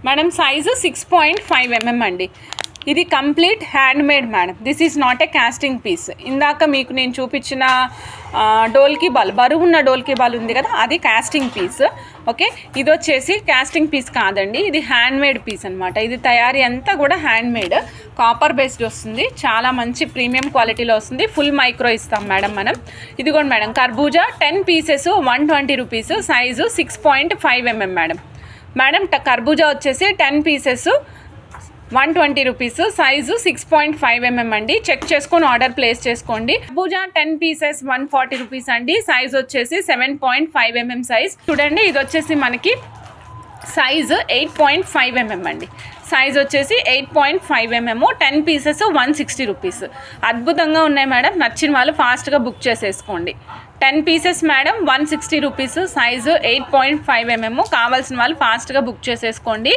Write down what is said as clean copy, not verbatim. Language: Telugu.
మేడం సైజు 6.5 mm అండి. ఇది complete hand made madam. This is not a casting piece. ఇందాక మీకు నేను చూపించిన డోల్కి బాల్, బరువున్న డోల్కి బాల్ ఉంది కదా, అది కాస్టింగ్ పీస్. ఓకే, ఇది వచ్చేసి కాస్టింగ్ పీస్ కాదండి, ఇది హ్యాండ్ మేడ్ పీస్ అనమాట. ఇది తయారీ అంతా కూడా హ్యాండ్ మేడ్, కాపర్ బేస్డ్ వస్తుంది. చాలా మంచి ప్రీమియం క్వాలిటీలో వస్తుంది. ఫుల్ మైక్రో ఇస్తాం మేడం మనం. ఇదిగోండి మేడం, కర్బూజా 10 pieces 120 rupees, size 6.5 mm madam. Madam కర్బూజా వచ్చేసి 10 పీసెస్ 120 రూపీస్, సైజు 6.5 mm అండి. చెక్ చేసుకొని ఆర్డర్ ప్లేస్ చేసుకోండి. కర్బూజా 10 పీసెస్ 140 రూపీస్ అండి. సైజ్ వచ్చేసి 7.5 mm సైజ్. చూడండి, ఇది వచ్చేసి మనకి సైజు 8.5 mm అండి. సైజ్ వచ్చేసి 8.5 mm, 10 పీసెస్ 160 రూపీస్. అద్భుతంగా ఉన్నాయి మేడం. నచ్చిన వాళ్ళు ఫాస్ట్గా బుక్ చేసేసుకోండి. 10 pieces madam 160 rupees, size 8.5 mm. కావాల్సిన వాళ్ళు ఫాస్ట్గా బుక్ చేసేసుకోండి.